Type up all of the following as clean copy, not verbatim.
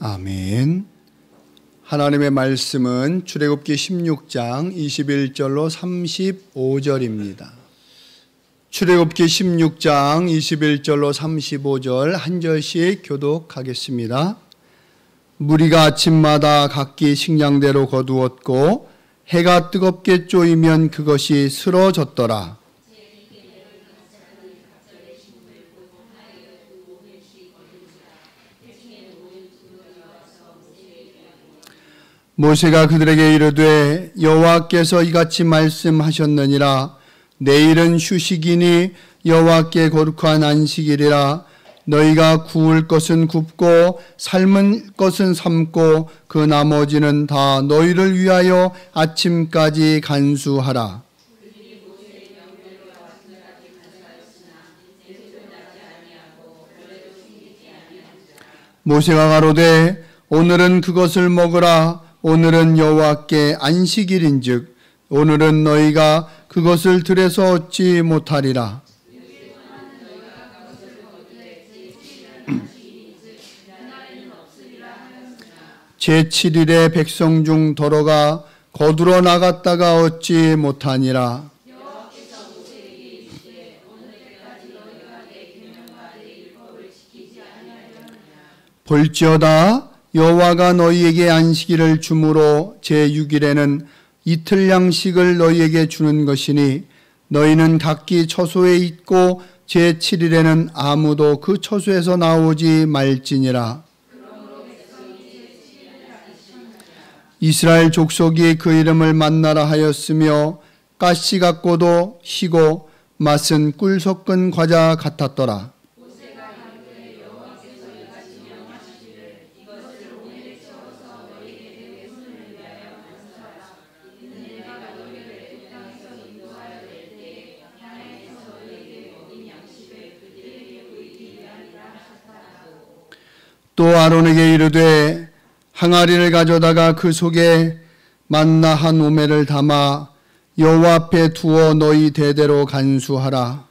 아멘. 하나님의 말씀은 출애굽기 16장 21절로 35절입니다. 출애굽기 16장 21절로 35절 한 절씩 교독하겠습니다. 무리가 아침마다 각기 식량대로 거두었고 해가 뜨겁게 쪼이면 그것이 쓰러졌더라. 모세가 그들에게 이르되 여호와께서 이같이 말씀하셨느니라. 내일은 휴식이니 여호와께 거룩한 안식일이라. 너희가 구울 것은 굽고 삶은 것은 삶고 그 나머지는 다 너희를 위하여 아침까지 간수하라. 모세가 가로되 오늘은 그것을 먹으라. 오늘은 여호와께 안식일인즉 오늘은 너희가 그것을 들에서 얻지 못하리라. 제7일에 백성 중 더러가 거두러 나갔다가 얻지 못하니라. 볼지어다 여호와가 너희에게 안식일을 주므로 제6일에는 이틀 양식을 너희에게 주는 것이니 너희는 각기 처소에 있고 제7일에는 아무도 그 처소에서 나오지 말지니라. 이스라엘 족속이 그 이름을 만나라 하였으며 가시 같고도 희고 맛은 꿀 섞은 과자 같았더라. 또 아론에게 이르되 항아리를 가져다가 그 속에 만나 한 오멜을 담아 여호와 앞에 두어 너희 대대로 간수하라.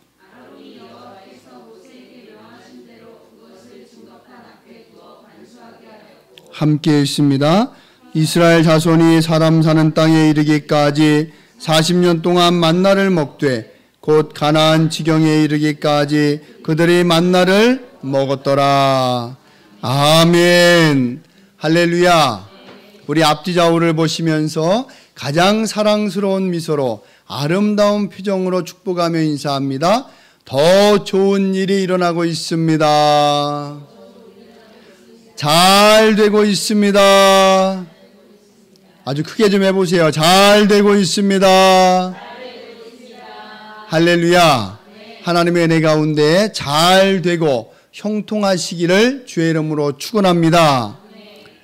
함께 있습니다. 이스라엘 자손이 사람 사는 땅에 이르기까지 40년 동안 만나를 먹되 곧 가나안 지경에 이르기까지 그들이 만나를 먹었더라. 아멘. 할렐루야. 우리 앞뒤 좌우를 보시면서 가장 사랑스러운 미소로 아름다운 표정으로 축복하며 인사합니다. 더 좋은 일이 일어나고 있습니다. 잘 되고 있습니다. 아주 크게 좀 해보세요. 잘 되고 있습니다. 할렐루야. 하나님의 은혜 가운데 잘 되고 형통하시기를 주의 이름으로 축원합니다.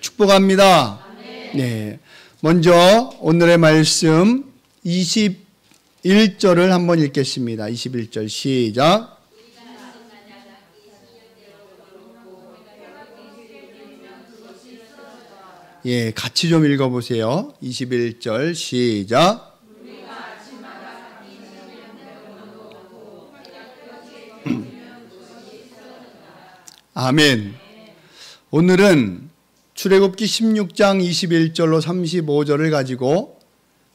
축복합니다. 네. 먼저 오늘의 말씀 21절을 한번 읽겠습니다. 21절 시작. 예, 같이 좀 읽어보세요. 21절 시작. 아멘. 오늘은 출애굽기 16장 21절로 35절을 가지고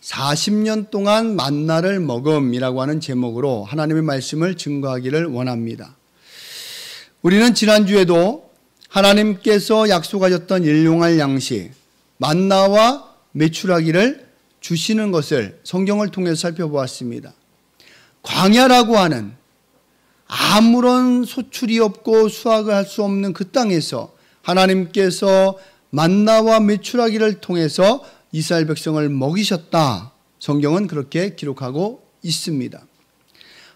40년 동안 만나를 먹음이라고 하는 제목으로 하나님의 말씀을 증거하기를 원합니다. 우리는 지난주에도 하나님께서 약속하셨던 일용할 양식, 만나와 메추라기를 주시는 것을 성경을 통해서 살펴보았습니다. 광야라고 하는 아무런 소출이 없고 수확을 할 수 없는 그 땅에서 하나님께서 만나와 메추라기를 통해서 이스라엘 백성을 먹이셨다. 성경은 그렇게 기록하고 있습니다.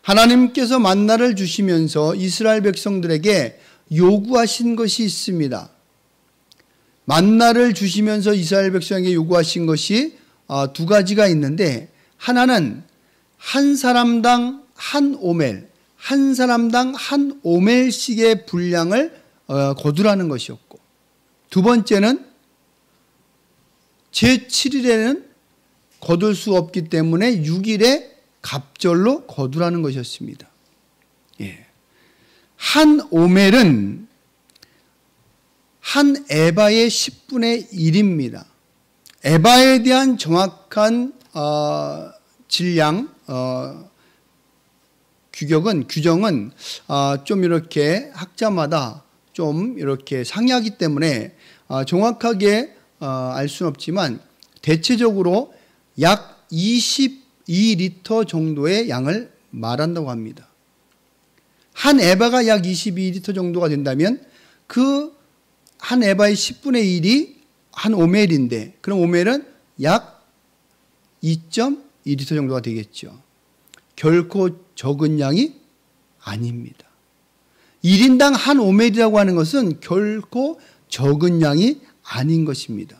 하나님께서 만나를 주시면서 이스라엘 백성들에게 요구하신 것이 있습니다. 만나를 주시면서 이스라엘 백성에게 요구하신 것이 두 가지가 있는데, 하나는 한 사람당 한 오멜, 한 사람당 한 오멜씩의 분량을 거두라는 것이었고, 두 번째는 제7일에는 거둘 수 없기 때문에 6일에 갑절로 거두라는 것이었습니다. 예. 한 오멜은 한 에바의 10분의 1입니다. 에바에 대한 정확한 질량, 규정은 좀 이렇게 학자마다 좀 이렇게 상이하기 때문에 정확하게 알 수는 없지만 대체적으로 약 22리터 정도의 양을 말한다고 합니다. 한 에바가 약 22리터 정도가 된다면 그 한 에바의 10분의 1이 한 오멜인데, 그럼 오멜은 약 2.2리터 정도가 되겠죠. 결코 적은 양이 아닙니다. 1인당 한 오멜이라고 하는 것은 결코 적은 양이 아닌 것입니다.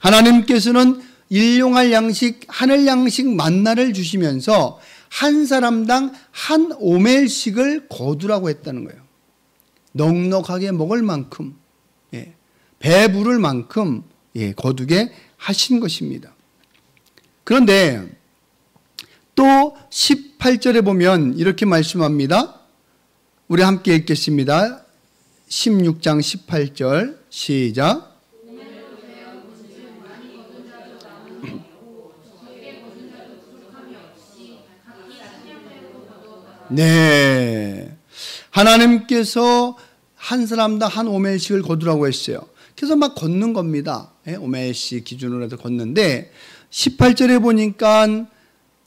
하나님께서는 일용할 양식, 하늘 양식 만나를 주시면서 한 사람당 한 오멜씩을 거두라고 했다는 거예요. 넉넉하게 먹을 만큼, 배부를 만큼 거두게 하신 것입니다. 그런데 또 18절에 보면 이렇게 말씀합니다. 우리 함께 읽겠습니다. 16장 18절 시작. 네, 하나님께서 한 사람당 한 오멜씩을 거두라고 했어요. 그래서 막 걷는 겁니다. 오멜씩 기준으로 해서 걷는데 18절에 보니까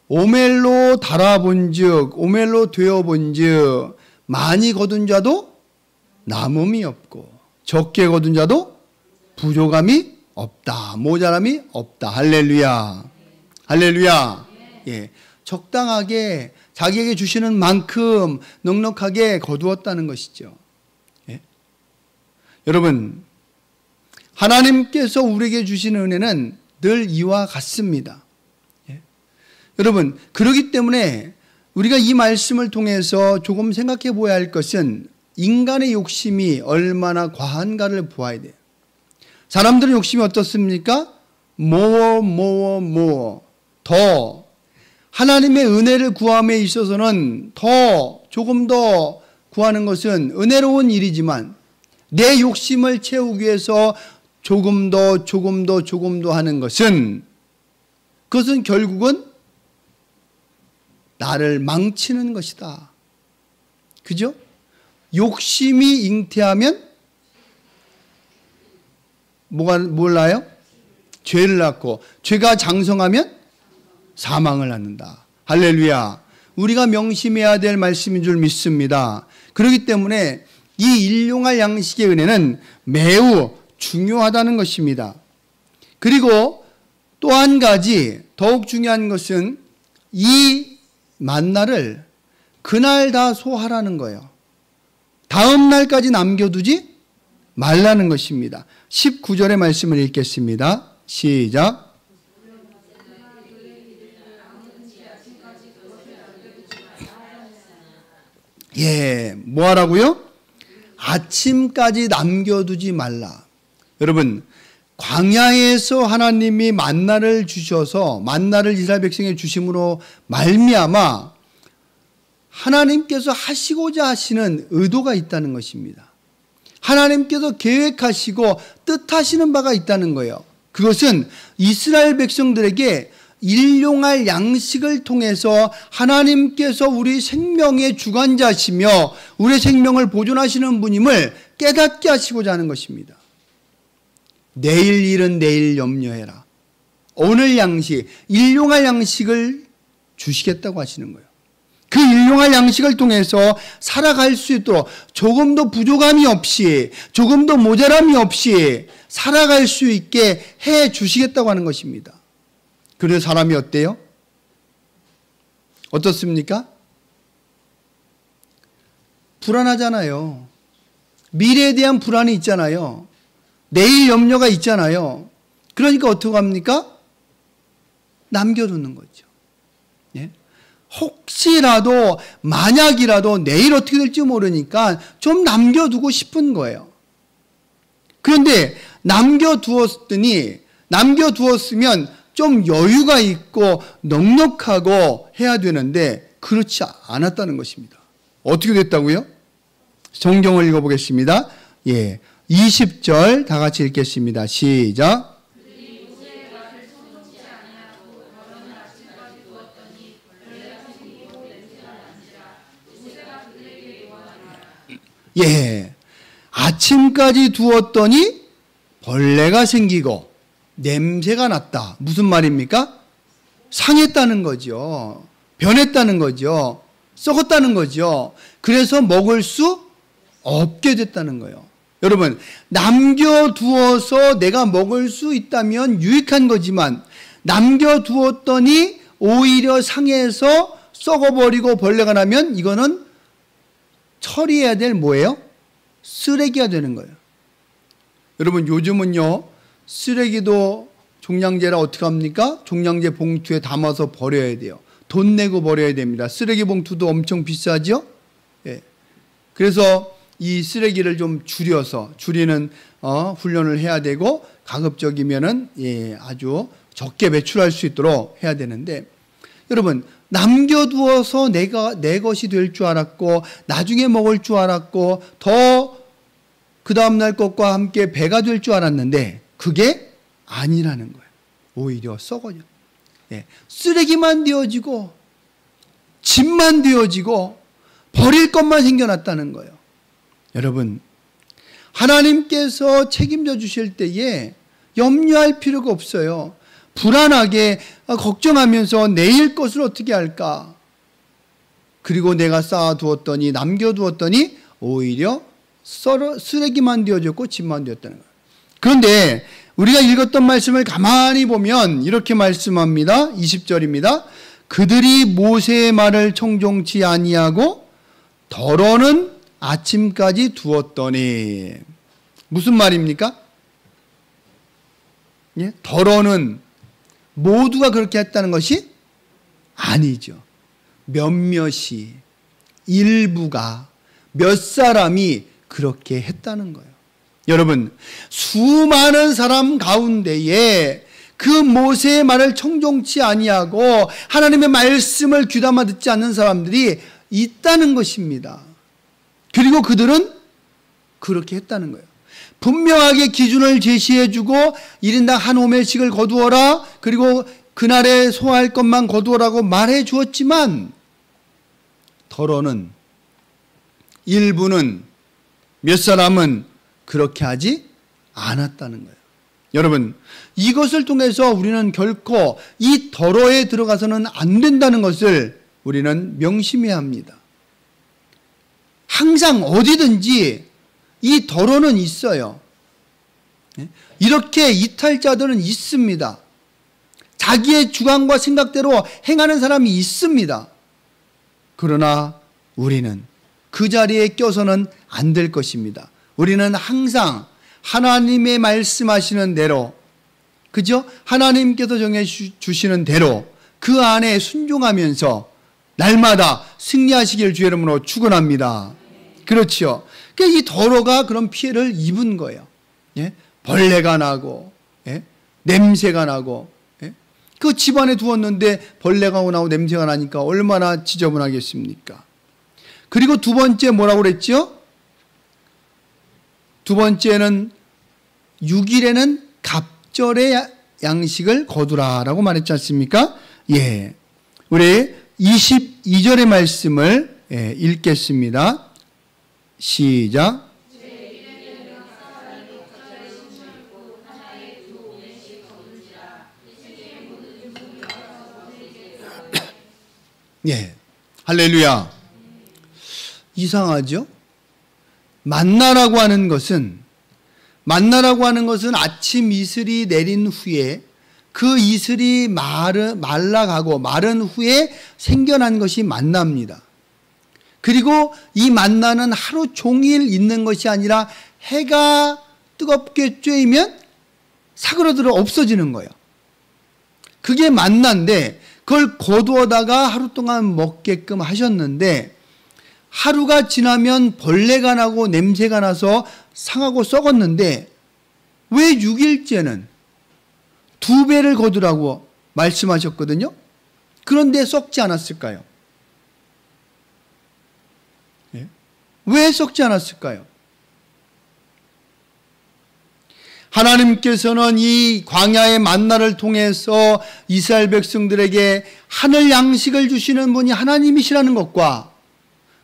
오멜로 달아본즉, 오멜로 되어본즉 많이 거둔 자도 남음이 없고 적게 거둔 자도 부족함이 없다, 모자람이 없다. 할렐루야, 할렐루야. 적당하게 자기에게 주시는 만큼 넉넉하게 거두었다는 것이죠. 여러분, 하나님께서 우리에게 주시는 은혜는 늘 이와 같습니다. 여러분, 그렇기 때문에 우리가 이 말씀을 통해서 조금 생각해 보아야 할 것은 인간의 욕심이 얼마나 과한가를 보아야 돼요. 사람들의 욕심이 어떻습니까? 더. 하나님의 은혜를 구함에 있어서는 조금 더 구하는 것은 은혜로운 일이지만 내 욕심을 채우기 위해서 조금 더 하는 것은, 그것은 결국은 나를 망치는 것이다. 그죠? 욕심이 잉태하면 뭘 낳아요? 죄를 낳고, 죄가 장성하면 사망을 낳는다. 할렐루야. 우리가 명심해야 될 말씀인 줄 믿습니다. 그렇기 때문에 이 일용할 양식의 은혜는 매우 중요하다는 것입니다. 그리고 또 한 가지 더욱 중요한 것은 이 만나를 그날 다 소화하라는 거예요. 다음 날까지 남겨두지 말라는 것입니다. 19절의 말씀을 읽겠습니다. 시작. 뭐 하라고요? 아침까지 남겨두지 말라. 여러분, 광야에서 하나님이 만나를 주셔서 만나를 이스라엘 백성에게 주심으로 말미암아 하나님께서 하시고자 하시는 의도가 있다는 것입니다. 하나님께서 계획하시고 뜻하시는 바가 있다는 거예요. 그것은 이스라엘 백성들에게 일용할 양식을 통해서 하나님께서 우리 생명의 주관자시며 우리 생명을 보존하시는 분임을 깨닫게 하시고자 하는 것입니다. 내일 일은 내일 염려해라. 오늘 양식, 일용할 양식을 주시겠다고 하시는 거예요. 그 일용할 양식을 통해서 살아갈 수 있도록 조금도 부족함이 없이, 조금도 모자람이 없이 살아갈 수 있게 해 주시겠다고 하는 것입니다. 그래서 사람이 어때요? 어떻습니까? 불안하잖아요. 미래에 대한 불안이 있잖아요. 내일 염려가 있잖아요. 그러니까 어떻게 합니까? 남겨두는 거죠. 혹시라도 만약이라도 내일 어떻게 될지 모르니까 좀 남겨두고 싶은 거예요. 그런데 남겨두었으면 좀 여유가 있고 넉넉하고 해야 되는데 그렇지 않았다는 것입니다. 어떻게 됐다고요? 성경을 읽어보겠습니다. 20절 다 같이 읽겠습니다. 시작. 예, 아침까지 두었더니 벌레가 생기고 냄새가 났다. 무슨 말입니까? 상했다는 거죠. 변했다는 거죠. 썩었다는 거죠. 그래서 먹을 수 없게 됐다는 거예요. 여러분, 남겨두어서 내가 먹을 수 있다면 유익한 거지만 남겨두었더니 오히려 상해서 썩어버리고 벌레가 나면 이거는 처리해야 될 뭐예요? 쓰레기가 되는 거예요. 여러분, 요즘은요, 쓰레기도 종량제라 어떻게 합니까? 종량제 봉투에 담아서 버려야 돼요. 돈 내고 버려야 됩니다. 쓰레기 봉투도 엄청 비싸죠? 예. 그래서 이 쓰레기를 좀 줄이는 훈련을 해야 되고, 가급적이면은 아주 적게 배출할 수 있도록 해야 되는데, 여러분, 남겨두어서 내 것이 될 줄 알았고 나중에 먹을 줄 알았고 더 그 다음날 것과 함께 배가 될 줄 알았는데 그게 아니라는 거예요. 오히려 썩어져. 쓰레기만 되어지고 짐만 되어지고 버릴 것만 생겨났다는 거예요. 여러분, 하나님께서 책임져 주실 때에 염려할 필요가 없어요. 불안하게 걱정하면서 내일 것을 어떻게 할까? 그리고 내가 쌓아두었더니 남겨두었더니 오히려 쓰레기만 되어졌고 짐만 되었다는 거예요. 그런데 우리가 읽었던 말씀을 가만히 보면 이렇게 말씀합니다. 20절입니다. 그들이 모세의 말을 청종치 아니하고 덜어는 아침까지 두었더니. 무슨 말입니까? 예? 덜어는 모두가 그렇게 했다는 것이 아니죠. 몇몇이, 일부가, 몇 사람이 그렇게 했다는 거예요. 여러분, 수많은 사람 가운데에 그 모세의 말을 청종치 아니하고 하나님의 말씀을 귀담아 듣지 않는 사람들이 있다는 것입니다. 그리고 그들은 그렇게 했다는 거예요. 분명하게 기준을 제시해주고 1인당 한 오멜씩을 거두어라, 그리고 그날에 소화할 것만 거두어라고 말해 주었지만 덜어는, 일부는, 몇 사람은 그렇게 하지 않았다는 거예요. 여러분, 이것을 통해서 우리는 결코 이 덜어에 들어가서는 안 된다는 것을 우리는 명심해야 합니다. 항상 어디든지 이 덜어는 있어요. 이렇게 이탈자들은 있습니다. 자기의 주관과 생각대로 행하는 사람이 있습니다. 그러나 우리는 그 자리에 껴서는 안 될 것입니다. 우리는 항상 하나님의 말씀하시는 대로, 그죠? 하나님께서 정해주시는 대로 그 안에 순종하면서 날마다 승리하시길 주의 이름으로 축원합니다. 그렇죠. 그러니까 이 덜어가 그런 피해를 입은 거예요. 예? 벌레가 나고, 예? 냄새가 나고, 예? 그 집안에 두었는데 벌레가 나고 냄새가 나니까 얼마나 지저분하겠습니까? 그리고 두 번째 뭐라고 그랬죠? 두 번째는 6일에는 갑절의 양식을 거두라라고 말했지 않습니까? 예. 우리 22절의 말씀을 읽겠습니다. 시작. 예. 할렐루야. 이상하죠? 만나라고 하는 것은 아침 이슬이 내린 후에 그 이슬이 말라가고 마른 후에 생겨난 것이 만나입니다. 그리고 이 만나는 하루 종일 있는 것이 아니라 해가 뜨겁게 쬐면 사그러들어 없어지는 거예요. 그게 만나인데 그걸 거두어다가 하루 동안 먹게끔 하셨는데 하루가 지나면 벌레가 나고 냄새가 나서 상하고 썩었는데 왜 6일째는 2배를 거두라고 말씀하셨거든요. 그런데 썩지 않았을까요? 예? 왜 썩지 않았을까요? 하나님께서는 이 광야의 만나를 통해서 이스라엘 백성들에게 하늘 양식을 주시는 분이 하나님이시라는 것과,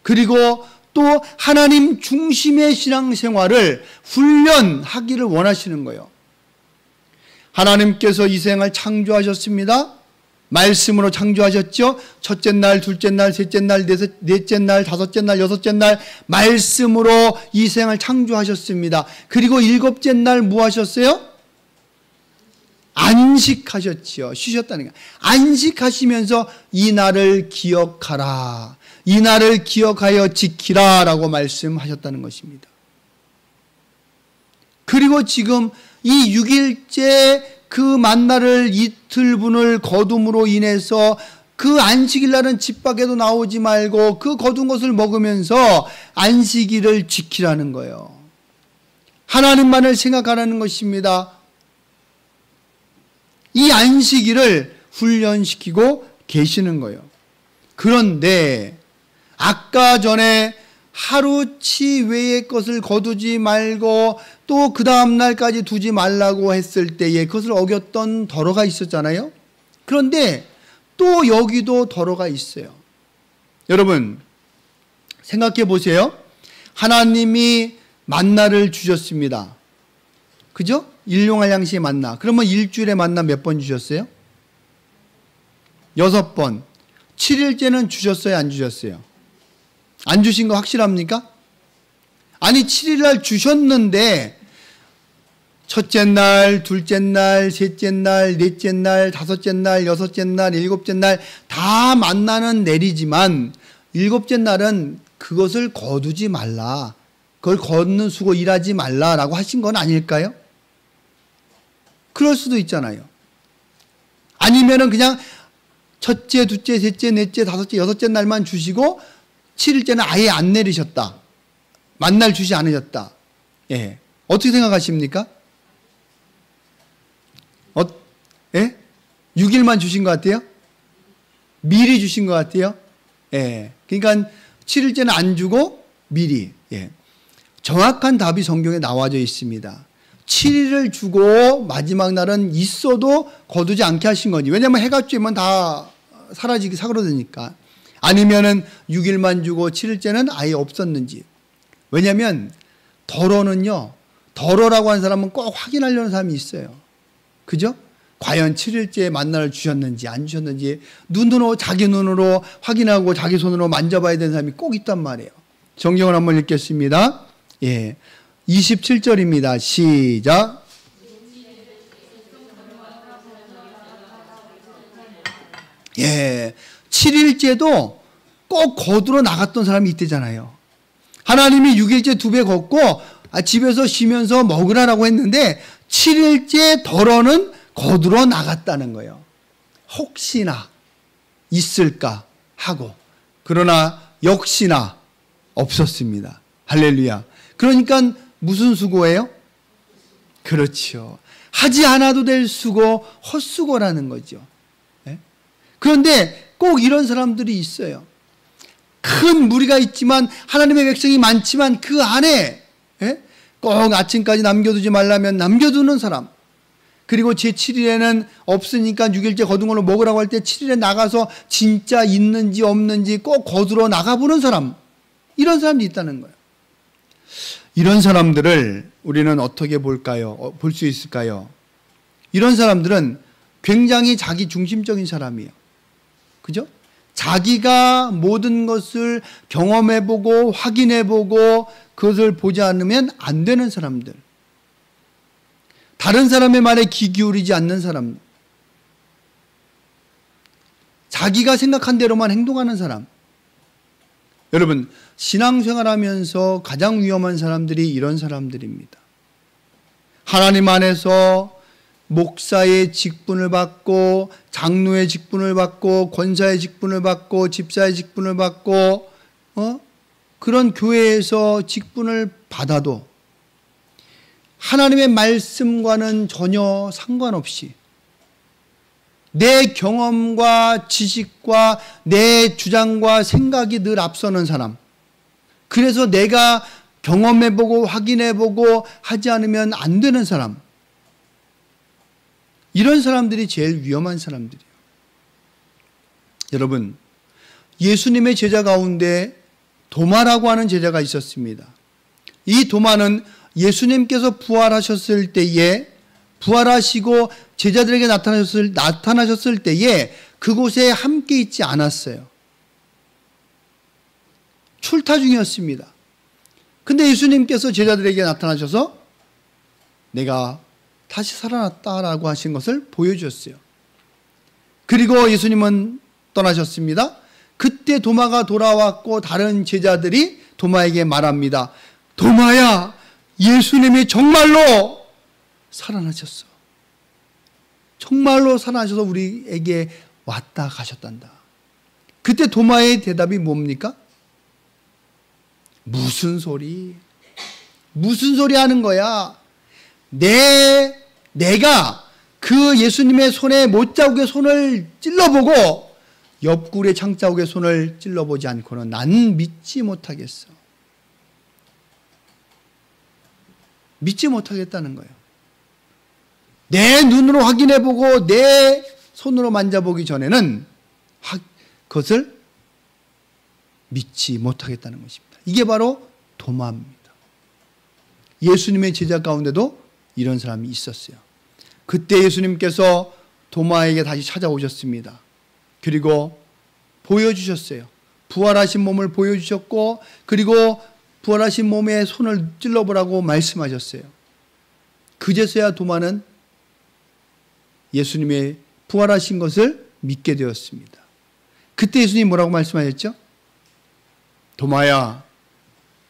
그리고 또 하나님 중심의 신앙생활을 훈련하기를 원하시는 거예요. 하나님께서 이 세상을 창조하셨습니다. 말씀으로 창조하셨죠. 첫째 날, 둘째 날, 셋째 날, 넷째 날, 다섯째 날, 여섯째 날 말씀으로 이 세상을 창조하셨습니다. 그리고 일곱째 날 뭐 하셨어요? 안식하셨지요. 쉬셨다는 거예요. 안식하시면서 이 날을 기억하라, 이 날을 기억하여 지키라 라고 말씀하셨다는 것입니다. 그리고 지금 이 6일째 그 만나를 이틀분을 거둠으로 인해서 그 안식일날은 집 밖에도 나오지 말고 그 거둔 것을 먹으면서 안식일을 지키라는 거예요. 하나님만을 생각하라는 것입니다. 이 안식일을 훈련시키고 계시는 거예요. 그런데 아까 전에 하루치 외의 것을 거두지 말고 또 그 다음 날까지 두지 말라고 했을 때에 그것을 어겼던 덜어가 있었잖아요. 그런데 또 여기도 덜어가 있어요. 여러분 생각해 보세요. 하나님이 만나를 주셨습니다. 그죠? 일용할 양식의 만나. 그러면 일주일에 만나 몇 번 주셨어요? 6번. 7일째는 주셨어요? 안 주셨어요? 안 주신 거 확실합니까? 아니 7일날 주셨는데 첫째 날, 둘째 날, 셋째 날, 넷째 날, 다섯째 날, 여섯째 날, 일곱째 날 다 만나는 내리지만 일곱째 날은 그것을 거두지 말라, 그걸 걷는 수고 일하지 말라라고 하신 건 아닐까요? 그럴 수도 있잖아요. 아니면은 그냥 첫째, 둘째, 셋째, 넷째, 다섯째, 여섯째 날만 주시고 7일째는 아예 안 내리셨다. 만날 주지 않으셨다. 예. 어떻게 생각하십니까? 예? 6일만 주신 것 같아요? 미리 주신 것 같아요? 예. 그러니까 7일째는 안 주고 미리. 예. 정확한 답이 성경에 나와져 있습니다. 7일을 주고 마지막 날은 있어도 거두지 않게 하신 거지. 왜냐하면 해가 쬐면 다 사라지기 사그러드니까. 아니면은 6일만 주고 7일째는 아예 없었는지. 왜냐하면 덜어는요, 덜어라고 하는 사람은 꼭 확인하려는 사람이 있어요. 그죠? 과연 7일째 만나를 주셨는지 안 주셨는지 눈으로, 자기 눈으로 확인하고 자기 손으로 만져봐야 되는 사람이 꼭 있단 말이에요. 성경을 한번 읽겠습니다. 예, 27절입니다. 시작. 예, 7일째도 꼭 거두러 나갔던 사람이 있대잖아요. 하나님이 6일째 2배 걷고 집에서 쉬면서 먹으라라고 했는데 7일째 덜어는 거두러 나갔다는 거예요. 혹시나 있을까 하고. 그러나 역시나 없었습니다. 할렐루야. 그러니까 무슨 수고예요? 그렇죠. 하지 않아도 될 수고, 헛수고라는 거죠. 네? 그런데 꼭 이런 사람들이 있어요. 큰 무리가 있지만 하나님의 백성이 많지만 그 안에 꼭 아침까지 남겨두지 말라면 남겨두는 사람, 그리고 제7일에는 없으니까 6일째 거둔 걸로 먹으라고 할 때 7일에 나가서 진짜 있는지 없는지 꼭 거두러 나가보는 사람, 이런 사람도 있다는 거예요. 이런 사람들을 우리는 어떻게 볼까요? 볼 수 있을까요? 이런 사람들은 굉장히 자기 중심적인 사람이에요. 그죠? 자기가 모든 것을 경험해보고 확인해보고 그것을 보지 않으면 안 되는 사람들. 다른 사람의 말에 귀 기울이지 않는 사람. 자기가 생각한 대로만 행동하는 사람. 여러분, 신앙생활하면서 가장 위험한 사람들이 이런 사람들입니다. 하나님 안에서 목사의 직분을 받고 장로의 직분을 받고 권사의 직분을 받고 집사의 직분을 받고 그런 교회에서 직분을 받아도 하나님의 말씀과는 전혀 상관없이 내 경험과 지식과 내 주장과 생각이 늘 앞서는 사람, 그래서 내가 경험해보고 확인해보고 하지 않으면 안 되는 사람, 이런 사람들이 제일 위험한 사람들이에요. 여러분, 예수님의 제자 가운데 도마라고 하는 제자가 있었습니다. 이 도마는 예수님께서 부활하셨을 때에, 부활하시고 제자들에게 나타나셨을 때에 그곳에 함께 있지 않았어요. 출타 중이었습니다. 근데 예수님께서 제자들에게 나타나셔서 내가 다시 살아났다라고 하신 것을 보여주셨어요. 그리고 예수님은 떠나셨습니다. 그때 도마가 돌아왔고 다른 제자들이 도마에게 말합니다. 도마야, 예수님이 정말로 살아나셨어. 정말로 살아나셔서 우리에게 왔다 가셨단다. 그때 도마의 대답이 뭡니까? 무슨 소리? 무슨 소리 하는 거야? 내가 그 예수님의 손에 못자국에 손을 찔러보고 옆구리의 창자국에 손을 찔러보지 않고는 난 믿지 못하겠어. 믿지 못하겠다는 거예요. 내 눈으로 확인해보고 내 손으로 만져보기 전에는 그것을 믿지 못하겠다는 것입니다. 이게 바로 도마입니다. 예수님의 제자 가운데도 이런 사람이 있었어요. 그때 예수님께서 도마에게 다시 찾아오셨습니다. 그리고 보여주셨어요. 부활하신 몸을 보여주셨고, 그리고 부활하신 몸에 손을 찔러보라고 말씀하셨어요. 그제서야 도마는 예수님의 부활하신 것을 믿게 되었습니다. 그때 예수님이 뭐라고 말씀하셨죠? 도마야,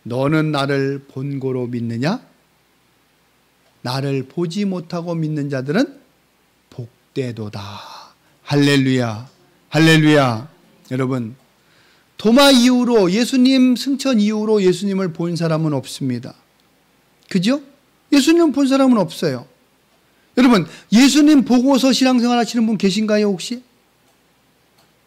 너는 나를 본고로 믿느냐? 나를 보지 못하고 믿는 자들은 복되도다. 할렐루야, 할렐루야. 여러분, 도마 이후로, 예수님 승천 이후로 예수님을 본 사람은 없습니다. 그죠? 예수님 본 사람은 없어요. 여러분, 예수님 보고서 신앙생활 하시는 분 계신가요, 혹시?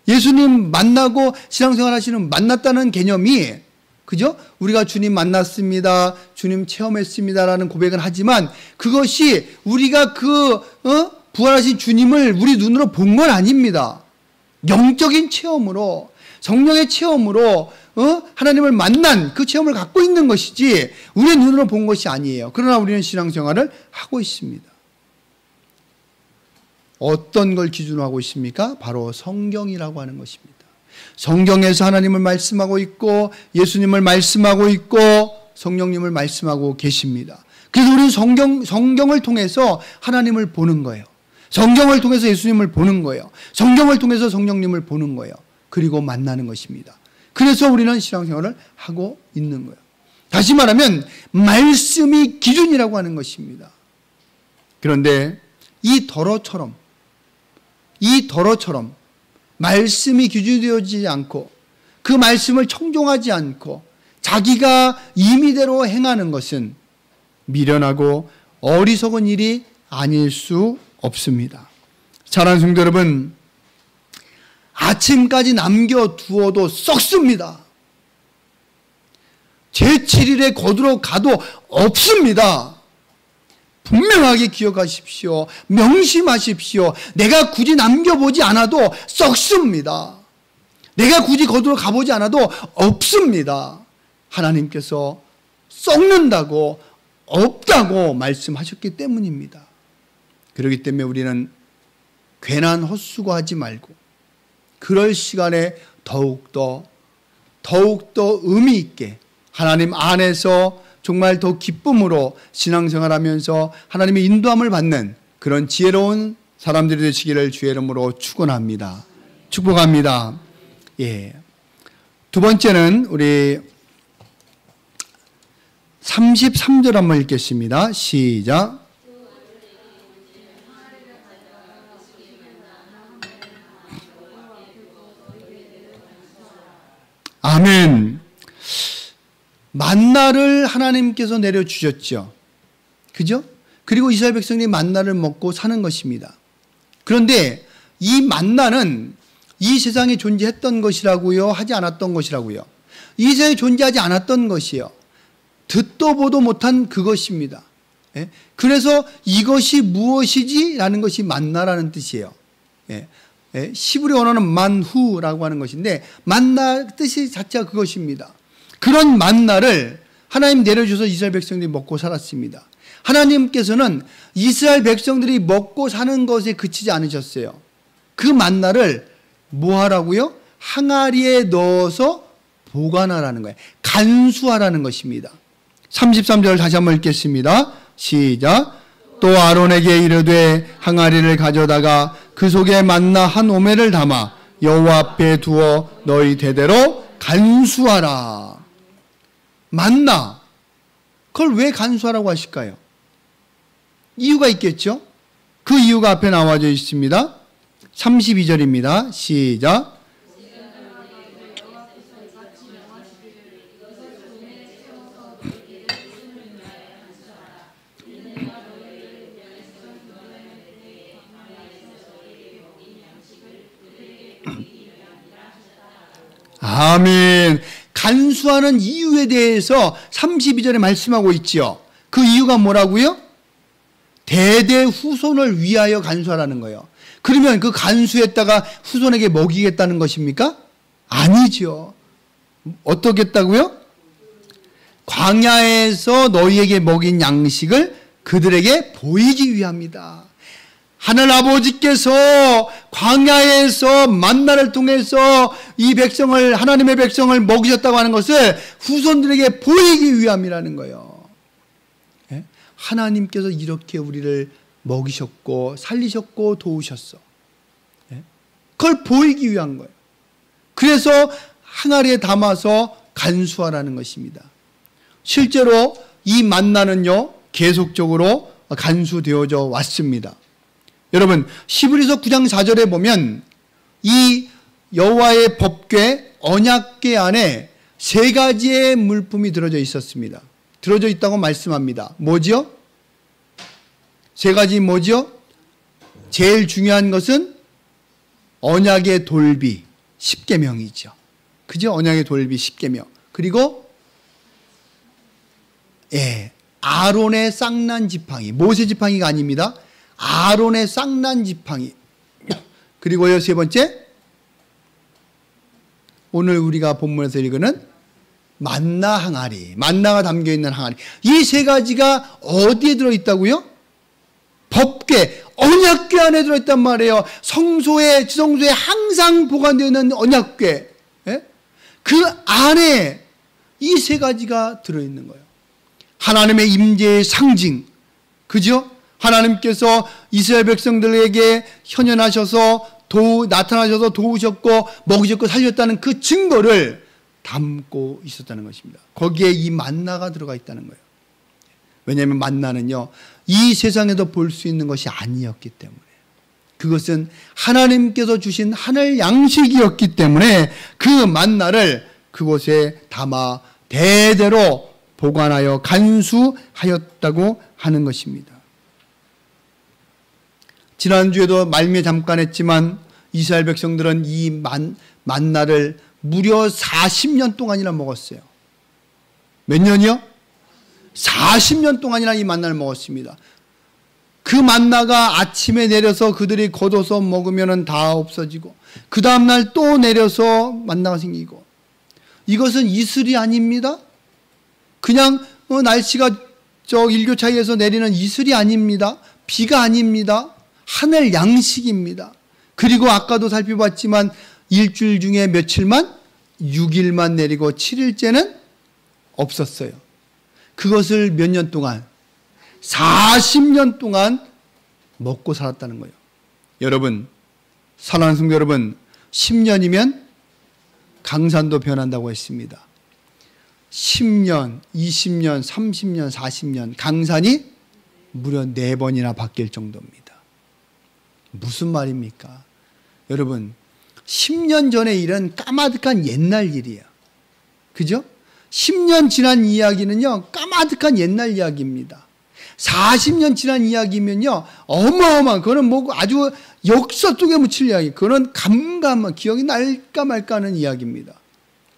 예수님 만나고 신앙생활 하시는, 만났다는 개념이, 그죠? 우리가 주님 만났습니다, 주님 체험했습니다라는 고백은 하지만 그것이 우리가 부활하신 주님을 우리 눈으로 본 건 아닙니다. 영적인 체험으로, 성령의 체험으로 하나님을 만난 그 체험을 갖고 있는 것이지 우리의 눈으로 본 것이 아니에요. 그러나 우리는 신앙생활을 하고 있습니다. 어떤 걸 기준으로 하고 있습니까? 바로 성경이라고 하는 것입니다. 성경에서 하나님을 말씀하고 있고 예수님을 말씀하고 있고 성령님을 말씀하고 계십니다. 그래서 우리는 성경을 통해서 하나님을 보는 거예요. 성경을 통해서 예수님을 보는 거예요. 성경을 통해서 성령님을 보는 거예요. 그리고 만나는 것입니다. 그래서 우리는 신앙생활을 하고 있는 거예요. 다시 말하면 말씀이 기준이라고 하는 것입니다. 그런데 이 더러처럼 말씀이 기준이 되어지지 않고 그 말씀을 청종하지 않고 자기가 임의대로 행하는 것은 미련하고 어리석은 일이 아닐 수 없습니다. 사랑하는 성도 여러분, 아침까지 남겨두어도 썩습니다. 제7일에 거두러 가도 없습니다. 분명하게 기억하십시오. 명심하십시오. 내가 굳이 남겨보지 않아도 썩습니다. 내가 굳이 거두러 가보지 않아도 없습니다. 하나님께서 썩는다고, 없다고 말씀하셨기 때문입니다. 그렇기 때문에 우리는 괜한 헛수고하지 말고 그럴 시간에 더욱더 의미 있게 하나님 안에서 정말 더 기쁨으로 신앙생활하면서 하나님의 인도함을 받는 그런 지혜로운 사람들이 되시기를 주의 이름으로 축원합니다. 축복합니다. 예. 두 번째는 우리 33절 한번 읽겠습니다. 시작. 아멘. 만나를 하나님께서 내려주셨죠. 그죠? 그리고 이스라엘 백성들이 만나를 먹고 사는 것입니다. 그런데 이 만나는 이 세상에 존재했던 것이라고요? 하지 않았던 것이라고요? 이 세상에 존재하지 않았던 것이요. 듣도 보도 못한 그것입니다. 예? 그래서 이것이 무엇이지? 라는 것이 만나라는 뜻이에요. 예. 예. 시브리 언어는 만후라고 하는 것인데 만나 뜻이 자체가 그것입니다. 그런 만나를 하나님 내려주셔서 이스라엘 백성들이 먹고 살았습니다. 하나님께서는 이스라엘 백성들이 먹고 사는 것에 그치지 않으셨어요. 그 만나를 뭐 하라고요? 항아리에 넣어서 보관하라는 거예요. 간수하라는 것입니다. 33절 다시 한번 읽겠습니다. 시작. 또 아론에게 이르되 항아리를 가져다가 그 속에 만나 한 오멜을 담아 여호와 앞에 두어 너희 대대로 간수하라. 만나. 그걸 왜 간수하라고 하실까요? 이유가 있겠죠? 그 이유가 앞에 나와져 있습니다. 32절입니다. 시작. 아멘. 간수하는 이유에 대해서 32절에 말씀하고 있지요. 그 이유가 뭐라고요? 대대 후손을 위하여 간수하라는 거예요. 그러면 그 간수했다가 후손에게 먹이겠다는 것입니까? 아니죠. 어떻겠다고요? 광야에서 너희에게 먹인 양식을 그들에게 보이기 위함이다. 하늘 아버지께서 광야에서 만나를 통해서 이 백성을, 하나님의 백성을 먹이셨다고 하는 것을 후손들에게 보이기 위함이라는 거예요. 예? 하나님께서 이렇게 우리를 먹이셨고 살리셨고 도우셨어. 예? 그걸 보이기 위한 거예요. 그래서 항아리에 담아서 간수하라는 것입니다. 실제로 이 만나는요 계속적으로 간수되어져 왔습니다. 여러분 히브리서 9장 4절에 보면 이 여호와의 법궤 언약궤 안에 세 가지의 물품이 들어져 있었습니다. 들어져 있다고 말씀합니다. 뭐지요? 세 가지 뭐지요? 제일 중요한 것은 언약의 돌비 10계명이죠. 그죠? 언약의 돌비 10계명. 그리고 아론의 쌍난 지팡이. 모세 지팡이가 아닙니다. 아론의 쌍난 지팡이. 그리고요 세 번째 오늘 우리가 본문에서 읽는 만나 항아리. 만나가 담겨있는 항아리. 이 세 가지가 어디에 들어있다고요? 법궤, 언약궤 안에 들어있단 말이에요. 성소에, 지성소에 항상 보관되어 있는 언약궤. 그 안에 이 세 가지가 들어있는 거예요. 하나님의 임재의 상징. 그죠? 하나님께서 이스라엘 백성들에게 현현하셔서 나타나셔서 도우셨고 먹이셨고 살렸다는 그 증거를 담고 있었다는 것입니다. 거기에 이 만나가 들어가 있다는 거예요. 왜냐하면 만나는요 이 세상에도 볼 수 있는 것이 아니었기 때문에, 그것은 하나님께서 주신 하늘 양식이었기 때문에 그 만나를 그곳에 담아 대대로 보관하여 간수하였다고 하는 것입니다. 지난주에도 말미에 잠깐 했지만 이스라엘 백성들은 이 만나를 무려 40년 동안이나 먹었어요. 몇 년이요? 40년 동안이나 이 만나를 먹었습니다. 그 만나가 아침에 내려서 그들이 걷어서 먹으면 다 없어지고 그 다음날 또 내려서 만나가 생기고, 이것은 이슬이 아닙니다. 그냥 날씨가 일교차에서 내리는 이슬이 아닙니다. 비가 아닙니다. 하늘 양식입니다. 그리고 아까도 살펴봤지만 일주일 중에 며칠만 6일만 내리고 7일째는 없었어요. 그것을 몇 년 동안 40년 동안 먹고 살았다는 거예요. 여러분, 사랑하는 성도 여러분, 10년이면 강산도 변한다고 했습니다. 10년, 20년, 30년, 40년 강산이 무려 4번이나 바뀔 정도입니다. 무슨 말입니까? 여러분, 10년 전의 일은 까마득한 옛날 일이에요. 그죠? 10년 지난 이야기는요 까마득한 옛날 이야기입니다. 40년 지난 이야기면요 어마어마한, 그거는 뭐 아주 역사 속에 묻힐 이야기, 그거는 감감한 기억이 날까 말까 하는 이야기입니다.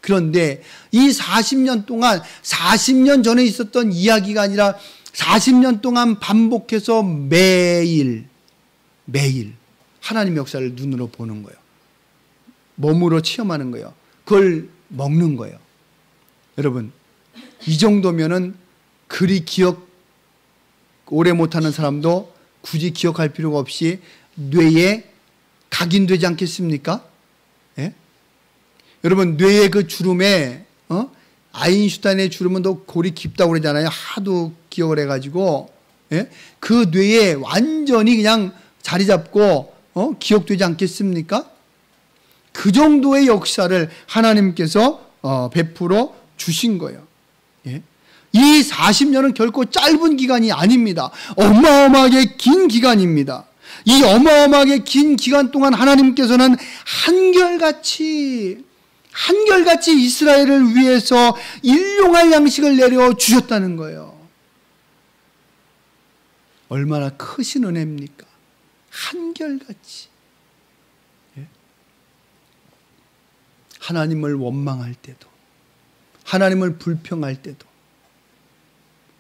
그런데 이 40년 동안 40년 전에 있었던 이야기가 아니라 40년 동안 반복해서 매일 하나님의 역사를 눈으로 보는 거예요. 몸으로 체험하는 거예요. 그걸 먹는 거예요. 여러분, 이 정도면은 그리 기억 오래 못하는 사람도 굳이 기억할 필요가 없이 뇌에 각인되지 않겠습니까? 예? 여러분, 뇌의 그 주름에 아인슈타인의 주름은 더 골이 깊다고 그러잖아요. 하도 기억을 해가지고, 예? 그 뇌에 완전히 그냥 자리 잡고 기억되지 않겠습니까? 그 정도의 역사를 하나님께서 베풀어 주신 거예요. 예? 이 40년은 결코 짧은 기간이 아닙니다. 어마어마하게 긴 기간입니다. 이 어마어마하게 긴 기간 동안 하나님께서는 한결같이 이스라엘을 위해서 일용할 양식을 내려 주셨다는 거예요. 얼마나 크신 은혜입니까? 한결같이. 예? 하나님을 원망할 때도, 하나님을 불평할 때도,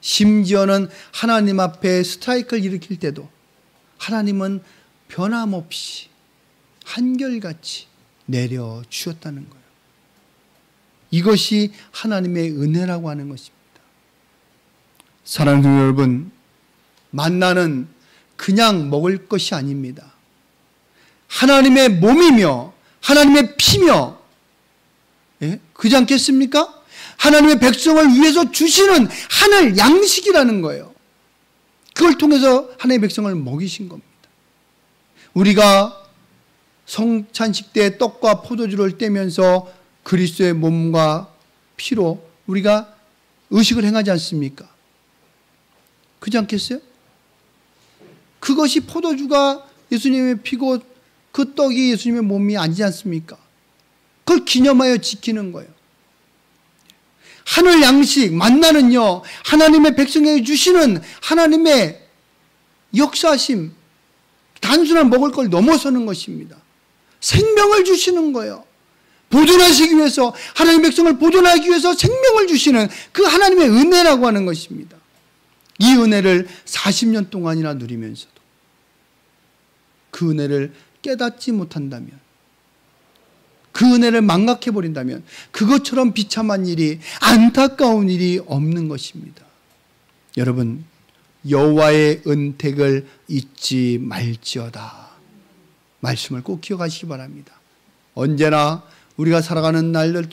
심지어는 하나님 앞에 스트라이크를 일으킬 때도 하나님은 변함없이 한결같이 내려 주셨다는 거예요. 이것이 하나님의 은혜라고 하는 것입니다. 사랑하는 여러분, 만나는 그냥 먹을 것이 아닙니다. 하나님의 몸이며 하나님의 피며, 예? 그렇지 않겠습니까? 하나님의 백성을 위해서 주시는 하늘 양식이라는 거예요. 그걸 통해서 하나님의 백성을 먹이신 겁니다. 우리가 성찬식 때 떡과 포도주를 떼면서 그리스도의 몸과 피로 우리가 의식을 행하지 않습니까? 그렇지 않겠어요? 그것이 포도주가 예수님의 피고 그 떡이 예수님의 몸이 아니지 않습니까? 그걸 기념하여 지키는 거예요. 하늘 양식, 만나는요, 하나님의 백성에게 주시는 하나님의 역사심, 단순한 먹을 걸 넘어서는 것입니다. 생명을 주시는 거예요. 보존하시기 위해서, 하나님의 백성을 보존하기 위해서 생명을 주시는 그 하나님의 은혜라고 하는 것입니다. 이 은혜를 40년 동안이나 누리면서도 그 은혜를 깨닫지 못한다면, 그 은혜를 망각해버린다면 그것처럼 비참한 일이, 안타까운 일이 없는 것입니다. 여러분, 여호와의 은택을 잊지 말지어다. 말씀을 꼭 기억하시기 바랍니다. 언제나 우리가 살아가는 날들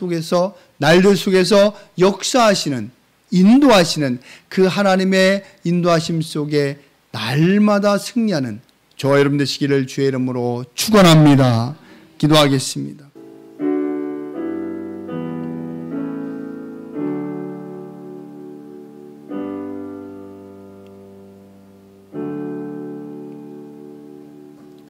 속에서 역사하시는, 인도하시는 그 하나님의 인도하심 속에 날마다 승리하는 저와 여러분 되시기를 주의 이름으로 축원합니다. 기도하겠습니다.